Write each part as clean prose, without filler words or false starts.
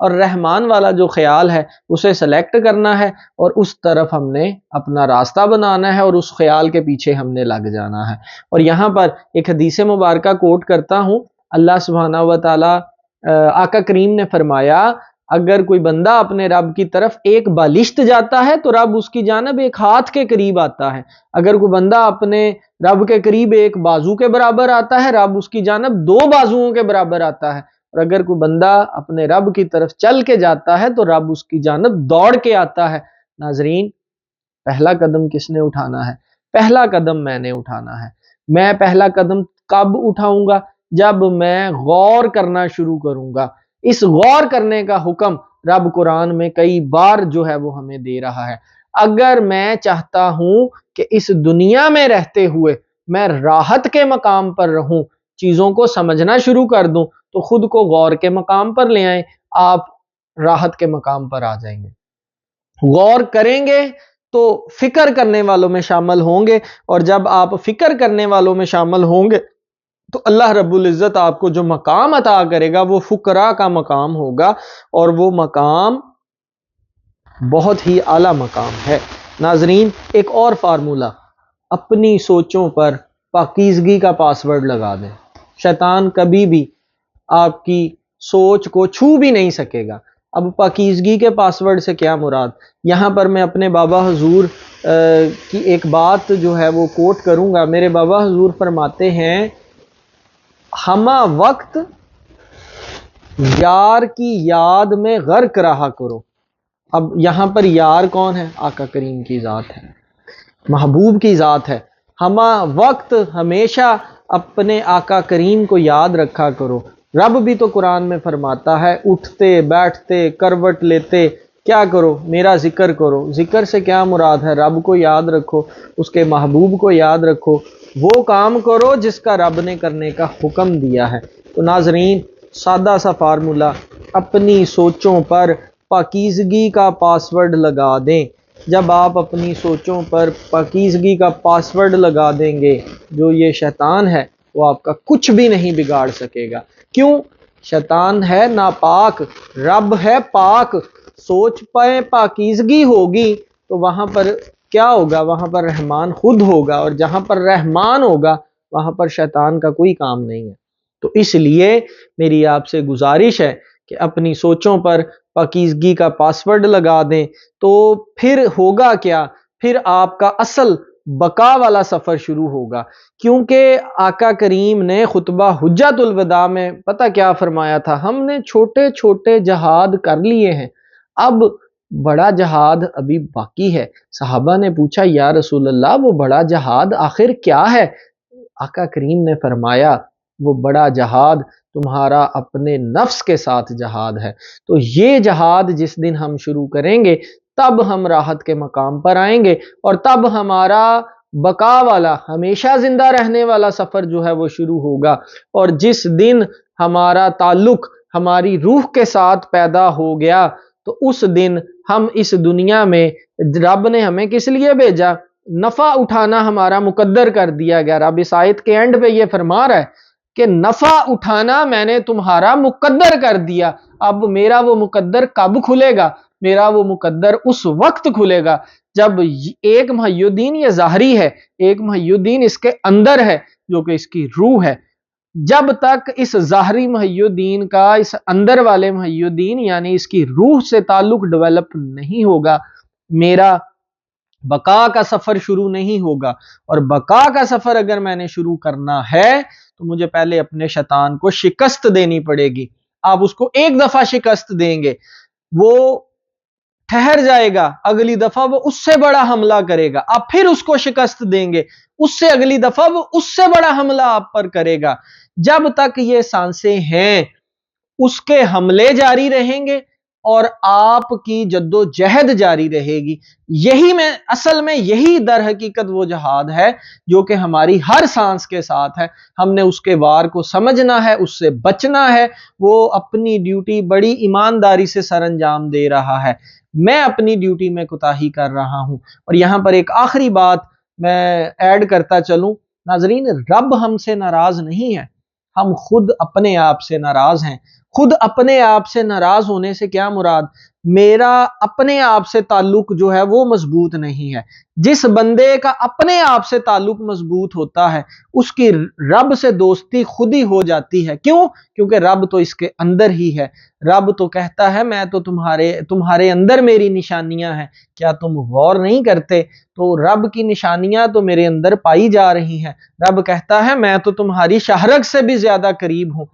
اور رحمان والا جو خیال ہے اسے سلیکٹ کرنا ہے اور اس طرف ہم نے اپنا راستہ بنانا ہے اور اس خیال کے پیچھے ہم نے لگ جانا ہے۔ اور یہاں پر ایک حدیث مبارکہ کوٹ کرتا ہوں، اللہ سبحانہ و تعالی آقا کریم نے فرمایا اگر کوئی بندہ اپنے رب کی طرف ایک بالشت جاتا ہے تو رب اس کی جانب ایک ہاتھ کے قریب آتا ہے، اگر کوئی بندہ اپنے رب کے قریب ایک بازو کے برابر آتا ہے رب اس کی جانب 2 بازوؤں کے برابر آتا ہے، اور اگر کوئی بندہ اپنے رب کی طرف چل کے جاتا ہے تو رب اس کی جانب دوڑ کے آتا ہے۔ ناظرین، پہلا قدم کس نے اٹھانا ہے؟ پہلا قدم میں نے اٹھانا ہے۔ میں پہلا قدم کب اٹھاؤں گا؟ جب میں غور کرنا شروع کروں گا۔ اس غور کرنے کا حکم رب قرآن میں کئی بار جو ہے وہ ہمیں دے رہا ہے۔ اگر میں چاہتا ہوں کہ اس دنیا میں رہتے ہوئے میں راحت کے مقام پر رہوں، چیزوں کو سمجھنا شروع کر دوں، تو خود کو غور کے مقام پر لے آئیں، آپ راحت کے مقام پر آ جائیں گے۔ غور کریں گے تو فکر کرنے والوں میں شامل ہوں گے، اور جب آپ فکر کرنے والوں میں شامل ہوں گے تو اللہ رب العزت آپ کو جو مقام عطا کرے گا وہ فقراء کا مقام ہوگا، اور وہ مقام بہت ہی اعلیٰ مقام ہے۔ ناظرین، ایک اور فارمولہ، اپنی سوچوں پر پاکیزگی کا پاسورڈ لگا دیں۔ شیطان کبھی بھی آپ کی سوچ کو چھو بھی نہیں سکے گا۔ اب پاکیزگی کے پاسورڈ سے کیا مراد؟ یہاں پر میں اپنے بابا حضور کی ایک بات جو ہے وہ کوٹ کروں گا۔ میرے بابا حضور فرماتے ہیں، ہمہ وقت یار کی یاد میں غرق رہا کرو۔ اب یہاں پر یار کون ہے؟ آقا کریم کی ذات ہے، محبوب کی ذات ہے۔ ہمہ وقت ہمیشہ اپنے آقا کریم کو یاد رکھا کرو۔ رب بھی تو قرآن میں فرماتا ہے، اٹھتے بیٹھتے کروٹ لیتے کیا کرو؟ میرا ذکر کرو۔ ذکر سے کیا مراد ہے؟ رب کو یاد رکھو، اس کے محبوب کو یاد رکھو، وہ کام کرو جس کا رب نے کرنے کا حکم دیا ہے۔ تو ناظرین، سادہ سا فارمولہ، اپنی سوچوں پر پاکیزگی کا پاسورڈ لگا دیں۔ جب آپ اپنی سوچوں پر پاکیزگی کا پاسورڈ لگا دیں گے، جو یہ شیطان ہے وہ آپ کا کچھ بھی نہیں بگاڑ سکے گا۔ کیوں؟ شیطان ہے ناپاک، رب ہے پاک۔ سوچ پہ پاکیزگی ہوگی تو وہاں پر کیا ہوگا؟ وہاں پر رحمان خود ہوگا، اور جہاں پر رحمان ہوگا وہاں پر شیطان کا کوئی کام نہیں ہے۔ تو اس لیے میری آپ سے گزارش ہے کہ اپنی سوچوں پر پاکیزگی کا پاسورڈ لگا دیں، تو پھر ہوگا کیا؟ پھر آپ کا اصل بقا والا سفر شروع ہوگا۔ کیونکہ آقا کریم نے خطبہ حجت الوداع میں پتہ کیا فرمایا تھا؟ ہم نے چھوٹے چھوٹے جہاد کر لیے ہیں، اب بڑا جہاد ابھی باقی ہے۔ صحابہ نے پوچھا، یا رسول اللہ وہ بڑا جہاد آخر کیا ہے؟ آقا کریم نے فرمایا، وہ بڑا جہاد تمہارا اپنے نفس کے ساتھ جہاد ہے۔ تو یہ جہاد جس دن ہم شروع کریں گے تب ہم راحت کے مقام پر آئیں گے، اور تب ہمارا بقا والا، ہمیشہ زندہ رہنے والا سفر جو ہے وہ شروع ہوگا۔ اور جس دن ہمارا تعلق ہماری روح کے ساتھ پیدا ہو گیا تو اس دن ہم اس دنیا میں، رب نے ہمیں کس لیے بھیجا؟ نفع اٹھانا ہمارا مقدر کر دیا گیا۔ رب اس آیت کے اینڈ پہ یہ فرما رہا ہے کہ نفع اٹھانا میں نے تمہارا مقدر کر دیا۔ اب میرا وہ مقدر کب کھلے گا؟ میرا وہ مقدر اس وقت کھلے گا جب ایک محی الدین یہ ظاہری ہے، ایک محی الدین اس کے اندر ہے جو کہ اس کی روح ہے۔ جب تک اس ظاہری محی الدین کا اس اندر والے محی الدین یعنی اس کی روح سے تعلق ڈیولپ نہیں ہوگا، میرا بقا کا سفر شروع نہیں ہوگا۔ اور بقا کا سفر اگر میں نے شروع کرنا ہے تو مجھے پہلے اپنے شیطان کو شکست دینی پڑے گی۔ آپ اس کو ایک دفعہ شکست دیں گے، وہ ٹھہر جائے گا، اگلی دفعہ وہ اس سے بڑا حملہ کرے گا، آپ پھر اس کو شکست دیں گے، اس سے اگلی دفعہ وہ اس سے بڑا حملہ آپ پر کرے گا۔ جب تک یہ سانسیں ہیں اس کے حملے جاری رہیں گے اور آپ کی جد و جہد جاری رہے گی۔ اصل میں یہی در حقیقت وہ جہاد ہے جو کہ ہماری ہر سانس کے ساتھ ہے۔ ہم نے اس کے وار کو سمجھنا ہے، اس سے بچنا ہے۔ وہ اپنی ڈیوٹی بڑی ایمانداری سے سر انجام دے رہا ہے، میں اپنی ڈیوٹی میں کوتاہی کر رہا ہوں۔ اور یہاں پر ایک آخری بات میں ایڈ کرتا چلوں، ناظرین، رب ہم سے ناراض نہیں ہے۔ ہم خود اپنے آپ سے ناراض ہیں۔ خود اپنے آپ سے ناراض ہونے سے کیا مراد؟ میرا اپنے آپ سے تعلق جو ہے وہ مضبوط نہیں ہے۔ جس بندے کا اپنے آپ سے تعلق مضبوط ہوتا ہے اس کی رب سے دوستی خود ہی ہو جاتی ہے۔ کیوں؟ کیونکہ رب تو اس کے اندر ہی ہے۔ رب تو کہتا ہے میں تو تمہارے اندر میری نشانیاں ہیں، کیا تم غور نہیں کرتے؟ تو رب کی نشانیاں تو میرے اندر پائی جا رہی ہیں۔ رب کہتا ہے میں تو تمہاری شہرگ سے بھی زیادہ قریب ہوں،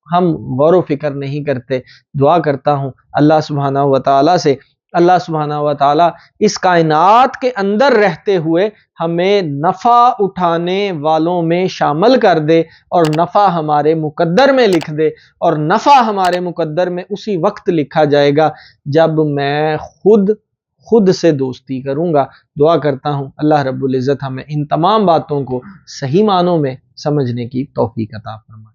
ہم غور و فکر نہیں کرتے۔ دعا کرتا ہوں اللہ سبحانہ و تعالیٰ سے، اللہ سبحانہ و تعالیٰ اس کائنات کے اندر رہتے ہوئے ہمیں نفع اٹھانے والوں میں شامل کر دے، اور نفع ہمارے مقدر میں لکھ دے، اور نفع ہمارے مقدر میں اسی وقت لکھا جائے گا جب میں خود سے دوستی کروں گا۔ دعا کرتا ہوں اللہ رب العزت ہمیں ان تمام باتوں کو صحیح معنوں میں سمجھنے کی توفیق عطا فرمائے۔